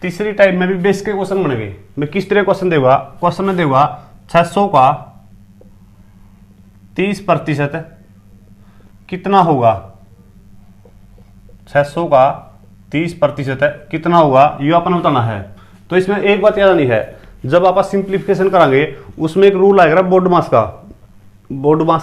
तीसरी टाइप में भी बेसिक के क्वेश्चन बनेंगे। मैं किस तरह क्वेश्चन देगा, क्वेश्चन में देगा 600 का 30% कितना होगा, 600 का 30% कितना होगा, ये अपन बताना है। तो इसमें एक बात याद आनी है, जब आप सिंप्लीफिकेशन करांगे उसमें एक रूल आएगा बोर्ड मास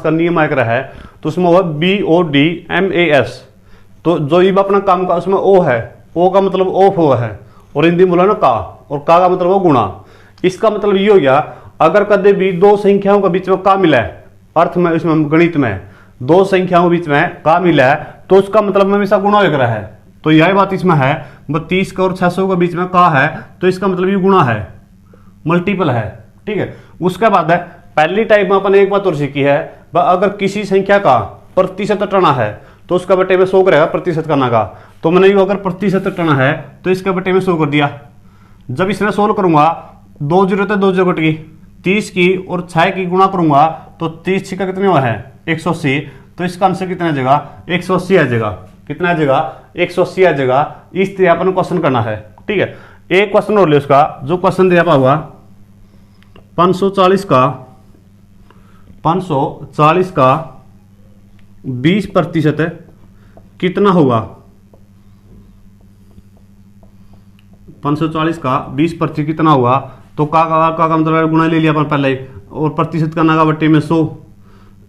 का नियम आएगा है, तो उसमें होगा BODMAS। तो जो ये अपना काम का उसमें O है, O का मतलब ऑफ हुआ है, और हिंदी में बोला ना का, और का मतलब वो गुणा। इसका मतलब ये हो गया, अगर कदे भी दो संख्याओं के बीच में का मिला है, अर्थ में इसमें गणित में दो संख्याओं के बीच में का मिला है, तो उसका मतलब हमेशा गुणा हो रहा है। तो यही बात इसमें है, 32 का और 600 के बीच में का है, तो इसका मतलब ये गुणा है, मल्टीपल है। ठीक है, उसके बाद है पहली टाइप में अपन एक बात और सीखी है, अगर किसी संख्या का प्रतिशत टना है तो उसका बटे में 100 करेगा प्रतिशत करना का। तो मैंने ये अगर प्रतिशत टना है तो इसका बटे में 100 कर दिया। जब इसमें सोल्व करूंगा 2 जीरो तो 2 जीरो कट गई, 30 की और 6 की गुणा करूंगा तो 30 का कितने हुआ है 180। तो इसका आंसर कितना आ जाएगा 180 आ जाएगा। कितना आ जाएगा 180 आ जाएगा। इस तरह अपन क्वेश्चन करना है। ठीक है, एक क्वेश्चन और ले उसका, जो क्वेश्चन दिया हुआ 540 का 20% कितना होगा। 540 का 20% कितना होगा, तो का मतलब गुणा ले लिया अपन पहले ही, और प्रतिशत करना का बट्टे में 100,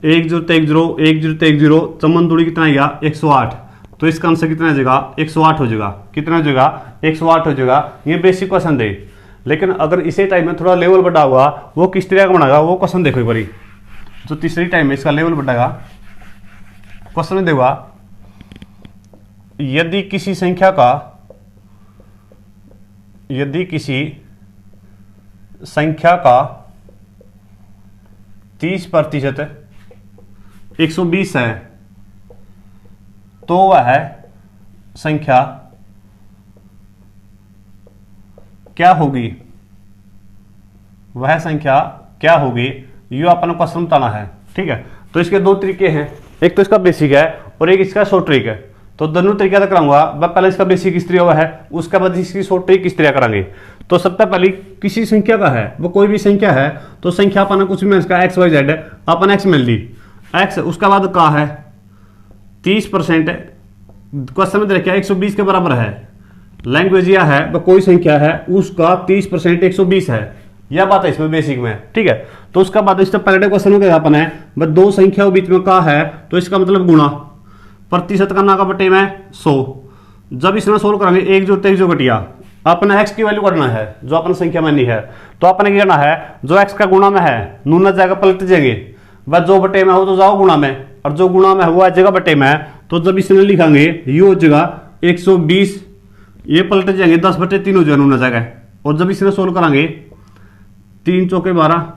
1 0 1 0 1 0 1 0 चमन दूरी कितना आएगा 108। तो इसका आंसर कितना आ जाएगा 108 हो जाएगा। कितना हो जाएगा 108 हो जाएगा। ये बेसिक क्वेश्चन दे, लेकिन अगर इसे टाइम में थोड़ा लेवल बढ़ा हुआ, वो किस तरह का बनाएगा वो क्वेश्चन देखो एक बारी। तो तीसरी टाइम में इसका लेवल बढ़ाएगा, क्वेश्चन में देगा यदि किसी संख्या का 30% 120 है, तो वह संख्या क्या होगी, वह संख्या क्या होगी, ये अपन क्वेश्चन बताना है। ठीक है, तो इसके दो तरीके हैं, एक तो इसका बेसिक है और एक इसका शॉर्ट ट्रिक है। तो दोनों तरीका तक कराऊंगा। पहले इसका बेसिक किस तरह हुआ है, उसके बाद इसकी शॉर्ट ट्रिक किस तरह करांगे। तो सबसे पहले किसी संख्या का है, वो कोई भी संख्या है, तो संख्या अपन कुछ में इसका एक्स वाई जेड है, अपन एक्स मिल ली एक्स, उसके बाद का है 30%, क्वेश्चन में देखिए 120 के बराबर है। लैंग्वेज यह है, वो कोई संख्या है उसका 30% 120 है, यह बात है इसमें बेसिक में। ठीक है, तो उसका बाद इसका पहले क्वेश्चन में क्या अपन है, बस दो संख्याओं बीच में का है, तो इसका मतलब गुणा, प्रतिशत करना का बटे में 100। जब इसमें सोल्व करेंगे 1 जो 23 जो घटिया, अपने एक्स की वैल्यू करना है जो अपन संख्या में नहीं है, तो अपने क्या करना है, जो एक्स का गुणा में है नूना जाएगा पलट जाएंगे, बस जो बटे में हो तो जाओ गुणा में, और जो गुणा में हुआ जगह बटे में। तो जब इसमें लिखांगे ये हो जाएगा 120, ये पलट जाएंगे 10/3 हो जाएगा नूना जगह। और जब इसमें सोल्व करांगे 3 चौके 12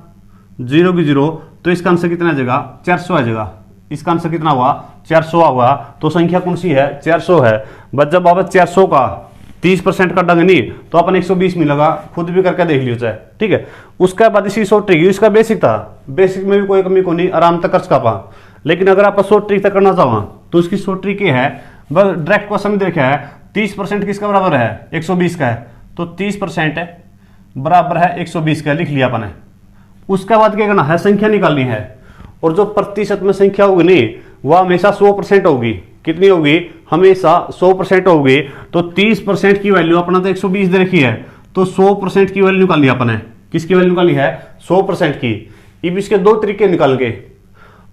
0 की 0, तो इसका आंसर कितना आ जाएगा 400 आ जाएगा। इसका आंसर कितना हुआ 400 हुआ। तो संख्या कौन सी है 400 है। बस जब आप 400 का 30% कर देंगे नहीं तो अपन 120 मिलेगा, खुद भी करके देख लियो चाहे। ठीक है, उसके बाद इसी शॉर्ट ट्रिक, इसका बेसिक था, बेसिक में भी कोई कमी को नहीं, आराम तक कर सका। लेकिन अगर आप शॉर्ट ट्रिक तक करना चाहो तो उसकी शॉर्ट ट्रिक ये है, बस डायरेक्ट क्वेश्चन में देखा है 30% किसका बराबर है 120 का है, तो 30% बराबर है 120 का, लिख लिया अपन ने। उसके बाद क्या करना है, संख्या निकालनी है, और जो प्रतिशत में संख्या होगी नहीं वह हमेशा 100% होगी। कितनी होगी, हमेशा 100% होगी। तो 30% की वैल्यू अपना तो 120 दे रखी है, तो 100% की वैल्यू निकालनी है अपन ने। किसकी वैल्यू निकालनी है 100% की। अब इसके दो तरीके निकाल के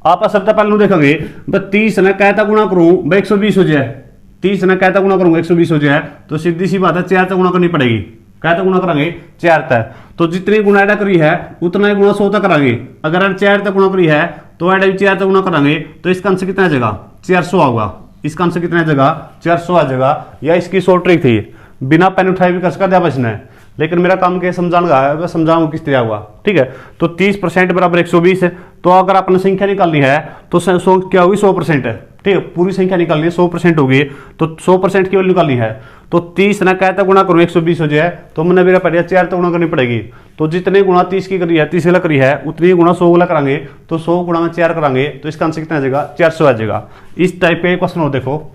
आप सबसे पहले देखेंगे, 30 ने कहता गुणा करूं 120 हो जाए, 30 ने कहता गुणा करूंगा 120 हो जाए, तो सीधी सी बात है 4 तक गुणा करनी पड़ेगी। कहता गुणा करेंगे 4 तक, तो जितनी गुणा ऐड करी है उतना ही गुणा 100 तक करेंगे। अगर 4 तक गुणा करी है तो ऐड भी 4 तक गुणा करेंगे, तो इसका आंसर कितना आ जाएगा 400 होगा। इसका आंसर कितना आ जाएगा 400 आ जाएगा। या इसकी शॉर्ट ट्रिक थी, बिना पेन उठाए भी कर सकता था बचना, लेकिन मेरा काम क्या समझाने का है, समझाऊंगा किस तरह हुआ। ठीक है, तो 30% बराबर 120 है। तो अगर आपने संख्या निकालनी है तो 100 क्या होगी 100% है। ठीक है, पूरी संख्या निकालनी है 100% होगी, तो 100% की वैल्यू निकालनी है। तो 30 ना कहता गुणा करूँ 120 हो जाए, तो मैंने मेरा पढ़िया 4 तो गुणा करनी पड़ेगी। तो जितने गुणा 30 की करी है 30 वाला करी है उतनी गुणा 100 वाला करांगे, तो 100 गुणा में 4 करांगे, तो इसका आंसर कितना आ जाएगा 400 आ जाएगा। इस टाइप का क्वेश्चन हो, देखो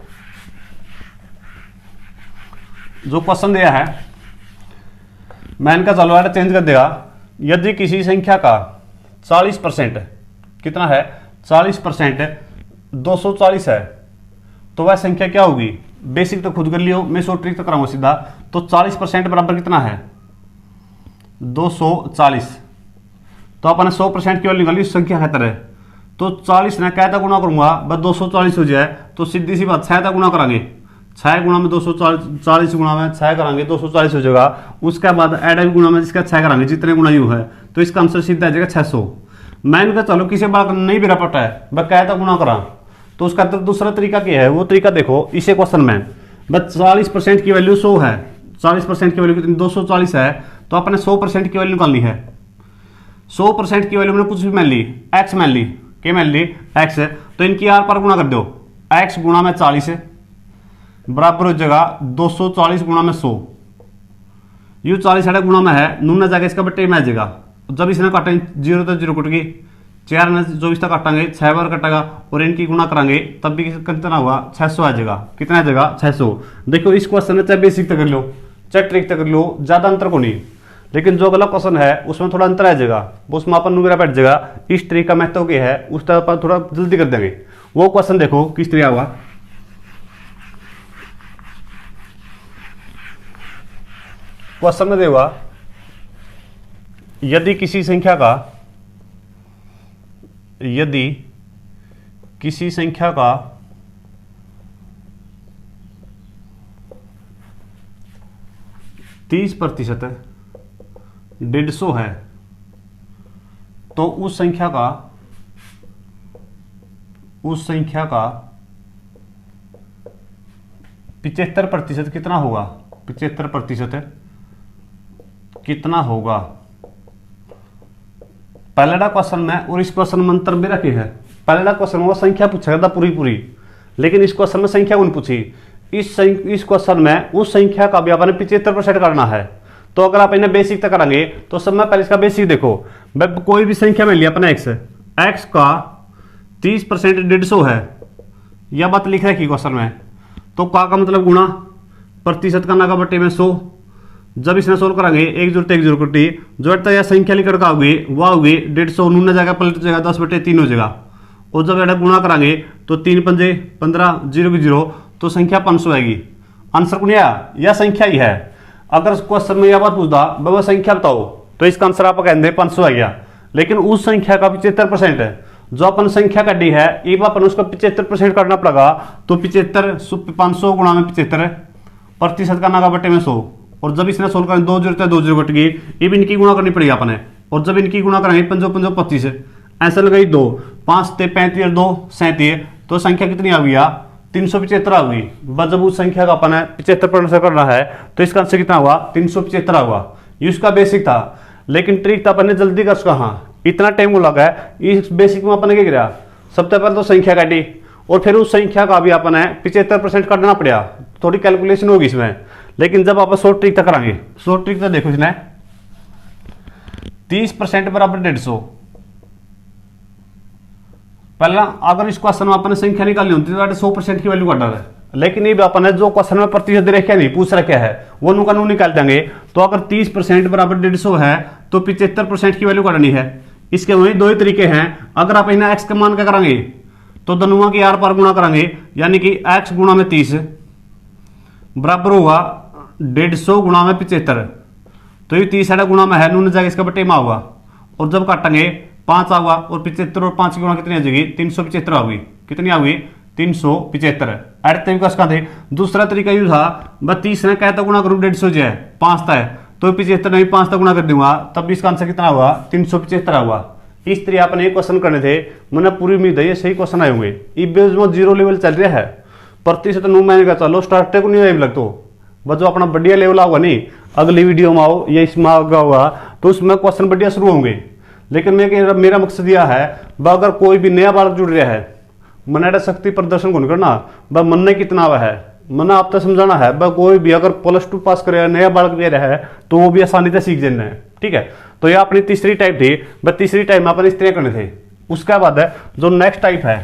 जो क्वेश्चन दिया है मैं इनका चलो यार चेंज कर देगा। यदि किसी संख्या का 40% कितना है 40% 240 है तो वह संख्या क्या होगी। बेसिक तो खुद कर लियो, मैं शॉर्ट ट्रिक तो कराऊंगा सीधा। तो 40% बराबर कितना है 240। तो अपन 100% की वैल्यू निकाली संख्या खातर है। तो 40 ने क्या गुणा करूंगा बस 240 हो जाए। तो सीधी सी बात 6 गुणा करांगे, 6 गुणा में 240 गुणा में 6 करांगे 240 हो जाएगा। उसके बाद एड गुणा में इसका 6 करांगे जितने गुणा यू है। तो इसका आंसर सीधा आ जाएगा 600। मैं इनका चलो किसी बात नहीं भी पता है बस क्या गुणा करा। तो उसका दूसरा तरीका क्या है वो तरीका देखो। इसे क्वेश्चन में बस 40% की वैल्यू 100 है, 40% की वैल्यू कितनी 240 है। तो अपने 100% की वैल्यू निकालनी है। 100% की वैल्यू मैंने कुछ भी मान ली, एक्स मान ली, क्या मान ली एक्स है। तो इनकी आर पर गुणा कर दो, एक्स गुणा में 40 है बराबर हो जाएगा 240 गुणा में 100। यू 40 साढ़े गुणा में है, नून जाके इसका बट्टे में आ जाएगा। जब इसने काटेंगे 0 तो 0 कट गई, 4 में 24 तक काटेंगे 6 बार कटेगा और इनकी गुणा करांगे तब भी कितना हुआ 600 आ जाएगा। कितना आ जाएगा 600। देखो इस क्वेश्चन में चाहे बेसिक तक कर लो चाहे ट्रिक तक कर लो, ज्यादा अंतर को नहीं। लेकिन जो अगला क्वेश्चन है उसमें थोड़ा अंतर आ जाएगा, वो उसमें अपन नुमेरा बैठ जाएगा। इस ट्रिक का महत्व क्या है उस तरह पर थोड़ा जल्दी कर देंगे। वो क्वेश्चन देखो किस तरह होगा। क्वेश्चन में देगा यदि किसी संख्या का 30% 150 है तो उस संख्या का 75% कितना होगा। 75% कितना होगा। पहला क्वेश्चन में और इस क्वेश्चन में अंतर भी रखे है। पहला क्वेश्चन में वो संख्या पूछा था पूरी, लेकिन इस क्वेश्चन में संख्या कौन पूछी। इस क्वेश्चन में उस संख्या का भी आपने 75% करना है। तो अगर आप इन्हें बेसिक तक करेंगे तो सब में पहले इसका बेसिक देखो। कोई भी संख्या में लिया अपना एक्स का 30% 150 है, यह बात लिख रखी क्वेश्चन में। तो का मतलब गुणा प्रतिशत करना का बटे में 100। जब इसने सोल्व करांगे 1 जोड़ते 1 जोड़ कटी जो यह संख्या लिख कर होगी वह होगी 150 नून जाएगा पलट जाएगा 10/3 हो जाएगा। और जब यह गुणा करांगे तो 3 पंजे 15 0 की 0 तो संख्या 500 आएगी। आंसर कौन आया यह संख्या ही है। अगर क्वेश्चन में यह बात पूछता वह संख्या बताओ तो इसका आंसर आप कहेंगे 500 आ गया। लेकिन उस संख्या का 75% है जो अपन संख्या कटी है एक अपन उसका 75% करना पड़ेगा। तो 500 गुणा में 75 प्रतिशत करना का बटे में 100। और जब इसने सोल्व करें 2 जोड़ते 2 जोड़ कट गई, अब इनकी गुणा करनी पड़ेगी अपने। और जब इनकी गुणा करेंगे 5 5 25 ऐसा लगाई 2 5 35 और 2 37 तो संख्या कितनी आ गई 375 आ गई। बस जब उस संख्या का अपन 75% करना है तो इसका आंसर कितना हुआ 375 हुआ। ये उसका बेसिक था। लेकिन ट्रिक था अपन ने जल्दी कर कहा इतना टाइम लगा है। इस बेसिक में अपन क्या किया सबसे पहले तो संख्या काटी और फिर उस संख्या का भी अपन 75% करना पड़ा। थोड़ी कैलकुलेशन होगी इसमें। लेकिन जब आप शॉर्ट ट्रिक तक करांगे शॉर्ट ट्रिक तो देखो इसने 30% बराबर 150। पहला अगर इस क्वेश्चन में अपने संख्या निकालनी होती तो 100% की वैल्यू काटा है। लेकिन ये अपन जो क्वेश्चन में प्रतिशत रखा नहीं पूछ रखा है वो नु कानून निकाल देंगे। तो अगर 30% बराबर 150 है तो 75% की वैल्यू काटनी है। इसके वही दो ही तरीके हैं। अगर आप इन्हें एक्स का मान क्या करेंगे तो दोनों की आर पर गुणा करेंगे यानी कि एक्स गुणा में 30 बराबर होगा 150 गुणा में 75। तो ये 30 साढ़े गुणा में है नून जाएगा इसका बटे में होगा। और जब काटेंगे 5 आऊगा और 75 और 5 की गुणा कितनी आ जाएगी 375 होगी। कितनी आ गई 375। अड़ते का थे दूसरा तरीका यूँ था बस 30 ने कहता गुणा करूँ 150 जो है 5 था तो 75 नहीं 5 तक गुणा कर दूंगा तब इसका आंसर कितना हुआ 375 हुआ। इस तरह आपने एक क्वेश्चन करने थे। मैंने पूरी उम्मीद है ये सही क्वेश्चन आए होंगे। में 0 लेवल चल रहा है प्रतिशत नो महीने का चलो स्टार्ट को नहीं लग तो बस जो अपना बढ़िया लेवल होगा नहीं अगली वीडियो में आओ या इसमें होगा तो उसमें क्वेश्चन बढ़िया शुरू होंगे। लेकिन मेरा मकसद यह है अगर कोई भी नया बालक जुड़ रहा है मन शक्ति प्रदर्शन को नहीं करना ब मन ने कितना हुआ है मन आप तो समझाना है। ब कोई भी अगर +2 पास करे नया बालक भी रहा है तो वो भी आसानी से सीख जाना है। ठीक है तो ये अपनी तीसरी टाइप थी। बस तीसरी टाइप में अपन इस तरह करने थे। उसके बाद है जो नेक्स्ट टाइप है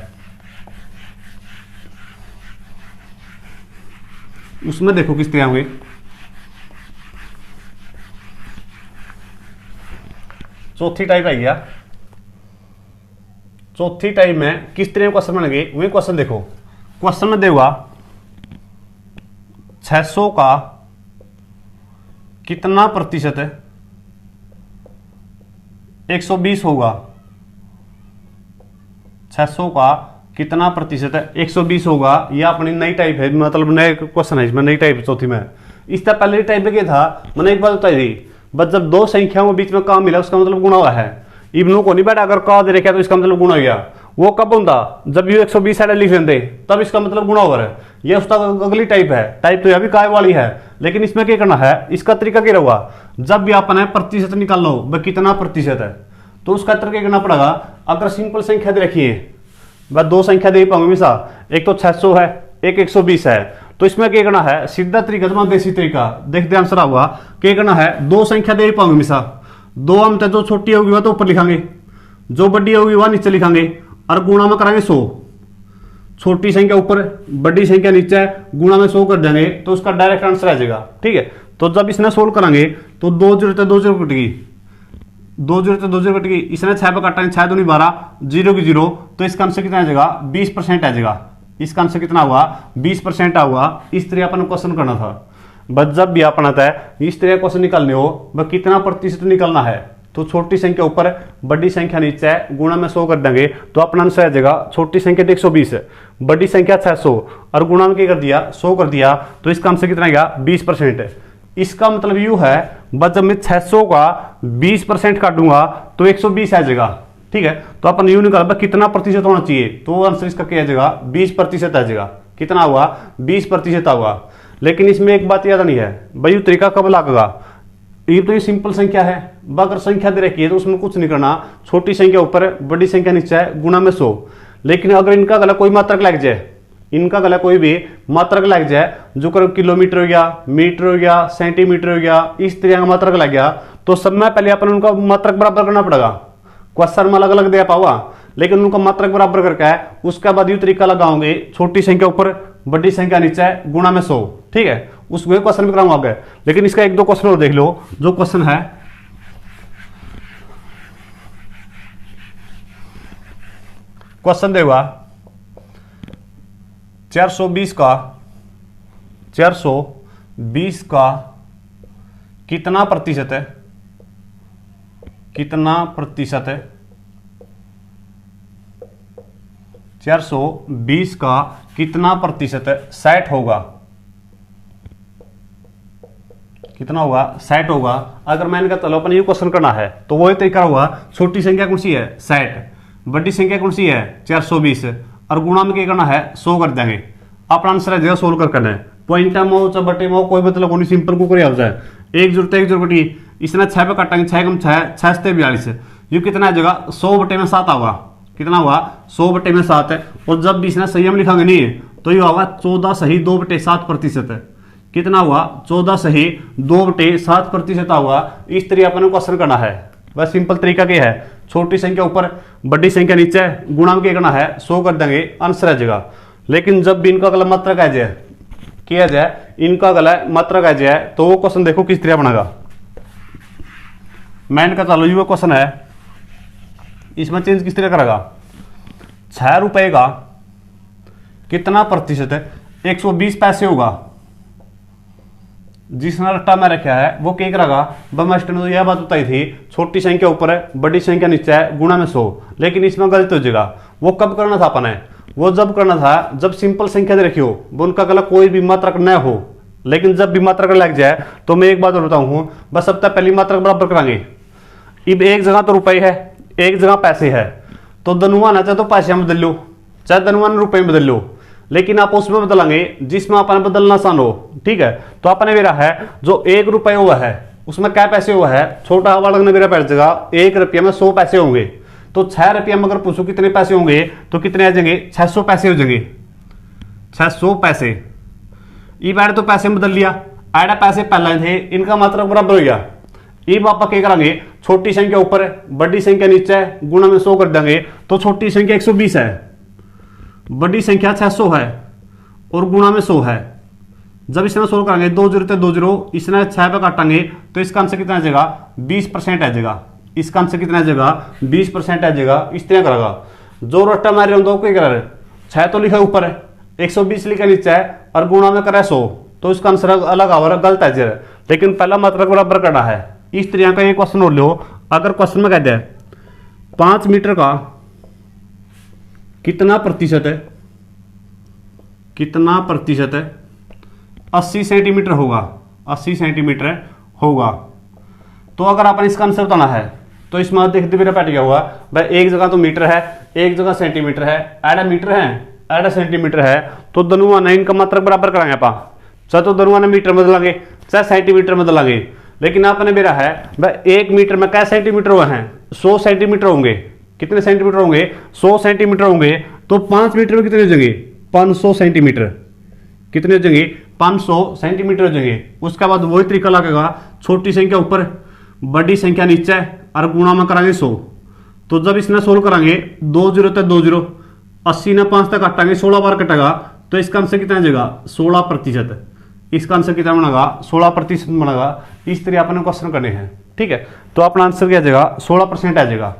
उसमें देखो किस तरह होंगे। चौथी टाइप आ गया। चौथी टाइप में किस तरह क्वेश्चन बनेंगे वही क्वेश्चन देखो। क्वेश्चन में देगा 600 का कितना प्रतिशत 120 होगा। 600 का कितना प्रतिशत 120 होगा। यह अपनी नई टाइप है, मतलब नए क्वेश्चन है इसमें, नई टाइप चौथी में। इससे पहले टाइप में क्या था, मैंने एक बात बताई थी, बस जब दो संख्याओं के बीच में काम मिला उसका मतलब गुणा हुआ है। इब्नू को नहीं बैठा अगर का दे रखा तो इसका मतलब गुणा हो गया। वो कब होता, जब ये 120 साइड लिख लेते तब इसका मतलब गुणा हो रहा है। ये उसका अगली टाइप है। टाइप तो यह भी काय वाली है, लेकिन इसमें क्या करना है, इसका तरीका क्या होगा, जब भी अपन है प्रतिशत निकालना हो वह कितना प्रतिशत है तो उसका तरीका क्या करना पड़ेगा। अगर सिंपल संख्या दे रखी है, वह दो संख्या दे पाऊंगे हमेशा, एक तो 600 है एक 120 है, तो इसमें क्या करना है, सीधा तरीका जमा देसी तरीका देखते आंसर होगा। क्या करना है, दो संख्या दे पाऊंगे हमेशा, दो हम जो छोटी होगी वह तो ऊपर लिखांगे, जो बड़ी होगी वह नीचे लिखांगे और गुणा में करांगे 100। छोटी संख्या ऊपर बड़ी संख्या नीचे गुणा में 100 कर देंगे तो उसका डायरेक्ट आंसर आ जाएगा। ठीक है, तो जब इसने सोल्व करांगे तो 2 0 2 0 कटेगी, 2 0 2 0 कटेगी। इसने 6 पे काटेंगे, 6 दूनी 12, 0 की 0, तो इसका आंसर कितना आ जाएगा, 20% आ जाएगा। इसका आंसर कितना हुआ, 20% हुआ। इस तरह अपन क्वेश्चन करना था। बस जब भी अपना था इस तरह क्वेश्चन निकालने हो वह कितना प्रतिशत निकालना है, तो छोटी संख्या ऊपर बड़ी संख्या नीचे गुणा में 100 कर देंगे तो अपना आंसर आ जाएगा। छोटी संख्या 120 है, बड़ी संख्या 600 और गुणा में क्या कर दिया, 100 कर दिया, तो इसका आंसर कितना आएगा, 20%। इसका मतलब यू है, बस जब मैं 600 का 20% काटूंगा तो 120 आ जाएगा। ठीक है, तो अपन यू निकाल कितना प्रतिशत होना चाहिए, तो आंसर इसका क्या आ जाएगा, 20% आ जाएगा। कितना हुआ, 20% हुआ। लेकिन इसमें एक बात याद नहीं है भाई, ये तरीका कब लगेगा। ये तो ये सिंपल संख्या है, अगर संख्या दे रखी है तो उसमें कुछ नहीं करना, छोटी संख्या ऊपर बड़ी संख्या नीचे है गुणा में 100। लेकिन अगर इनका गला कोई मात्रक लग जाए, इनका गला कोई भी मात्रक लग जाए, जो करो किलोमीटर हो गया, मीटर हो गया, सेंटीमीटर हो गया, इस तरह का मात्रक लग गया, तो सब में पहले अपन उनका मात्रक बराबर करना पड़ेगा। क्वेश्चन में अलग अलग दे पाओगा, लेकिन उनका मात्रक बराबर करके है उसका बाद ये तरीका लगाओगे, छोटी संख्या ऊपर बड़ी संख्या नीचे गुणा में 100। ठीक है, उस क्वेश्चन भी कराऊंगा आगे, लेकिन इसका एक दो क्वेश्चन और देख लो। जो क्वेश्चन है, क्वेश्चन देगा 420 का कितना प्रतिशत है, कितना प्रतिशत है 420 का कितना प्रतिशत 60 होगा। कितना होगा, 60 होगा। अगर मैंने कहा चलो अपन ये क्वेश्चन करना है तो वही तरीका होगा, छोटी संख्या कौन सी है 60, बड़ी संख्या कौन सी है 420 और गुणा में क्या करना है 100 कर देंगे। अपना आंसर है जगह सोल्व कर करना है। पॉइंट मो चाहे बटे मो कोई मतलब नहीं, सिंपल को कर जाए। 1 जुड़ते 1 जुड़ती, इसने 6 पे काटेंगे, 6 कम 6 6 से 42, ये कितना आ जाएगा 100 बटे में 7 होगा। कितना हुआ 100 बटे में 7 है। और जब भी इसने संयम लिखांगे नहीं है तो ये होगा 14 सही 2/7% है। कितना हुआ 14 सही 2/7% हुआ। इस तरह अपन क्वेश्चन करना है। बस सिंपल तरीका क्या है, छोटी संख्या ऊपर बड़ी संख्या नीचे गुणा में क्या करना है 100 कर देंगे, आंसर आ जाएगा। लेकिन जब भी इनका गलत मात्रक आ जाए, किया जाए इनका गलत मात्रक आ जाए, तो वो क्वेश्चन देखो किस तरह बनेगा। मैंने का चलो ये क्वेश्चन है, इसमें चेंज किस तरह करेगा, 6 रुपए का कितना प्रतिशत है 120 पैसे होगा। जिसने रट्टा में रखा है वो क्या करेगा, मास्टर ने तो यह बात बताई थी, छोटी संख्या ऊपर है बड़ी संख्या नीचे है गुणा में 100। लेकिन इसमें गलत हो जाएगा। वो कब करना था अपन है, वो जब करना था जब सिंपल संख्या दे रखी हो, वो उनका गलत कोई भी मात्रक न हो। लेकिन जब भी मात्रक लग जाए तो मैं एक बात और बताऊं, बस सबसे पहली मात्रक बराबर करांगे। अब एक जगह तो रुपए है, एक जगह पैसे है, तो दनुआ ना चाहे तो पैसे में बदल लो, चाहे दनुआ रुपए में बदल लो, लेकिन आप उसमें बदलेंगे जिसमें अपन बदलना आसान हो। ठीक है, तो अपने मेरा है जो 1 रुपये हुआ है उसमें क्या पैसे हुआ है, छोटा वाला ने मेरा पैर जगह 1 रुपये में 100 पैसे होंगे। तो 6 रुपये में अगर पूछो कितने पैसे होंगे तो कितने आ जाएंगे 600 पैसे हो जाएंगे, 600 पैसे। ये बार तो पैसे में बदल लिया, आड़ा पैसे पहले थे, इनका मात्रक बराबर हो गया। ये आप क्या करेंगे, छोटी संख्या ऊपर बड़ी संख्या नीचे गुणा में 100 कर देंगे, तो छोटी संख्या 120 है, बड़ी संख्या 600 है और गुणा में 100 है। जब इसमें 100 करेंगे 2 0 2 0, इसने 6 पे काटेंगे तो इसका आंसर कितना आ जाएगा 20% आ जाएगा। इसका आंसर कितना आ जाएगा 20% आ जाएगा। इस तरह करेगा। जो रट्टा मार रहे हो क्या करा रहे, 6 तो लिखा ऊपर है, 120 लिखा नीचे है और गुणा में करा 100, तो इसका आंसर अलग आ रहा है, गलत है जरा। लेकिन पहला मात्रक बराबर करना है। इस तरह का एक क्वेश्चन और लो। अगर क्वेश्चन में कहते हैं 5 मीटर का कितना प्रतिशत है, कितना प्रतिशत है 80 सेंटीमीटर होगा, 80 सेंटीमीटर होगा। तो अगर अपन इसका आंसर बताना है तो इसमें देखते मेरा पैट क्या हुआ भाई, एक जगह तो मीटर है, एक जगह सेंटीमीटर है, एडा मीटर है, एडा सेंटीमीटर है, तो दोनों ने इनका मात्रक बराबर कराएंगे आप। चाहे तो दोनों ने मीटर में बदलांगे, चाहे सेंटीमीटर में बदलांगे। लेकिन आपने मेरा है भाई 1 मीटर में क्या सेंटीमीटर हुआ है, 100 सेंटीमीटर होंगे। कितने सेंटीमीटर होंगे, 100 सेंटीमीटर होंगे। तो 5 मीटर में कितने हो जाएंगे, 500 सेंटीमीटर। कितने हो जाएंगे, 500 सेंटीमीटर हो जाएंगे। उसके बाद वही तरीका लगेगा, छोटी संख्या ऊपर, बड़ी संख्या नीचे और गुणा में कराएंगे 100। तो जब इसने सोल्व कराएंगे 2 0 तक 2 0, 80 ने 5 तक काटांगे, 16 बार कटेगा। तो इसका आंसर कितना जाएगा 16%। इसका आंसर कितना बनेगा 16% बनेगा। इस तरह अपने क्वेश्चन करने हैं, ठीक है। तो अपना आंसर क्या आ जाएगा 16% आ जाएगा।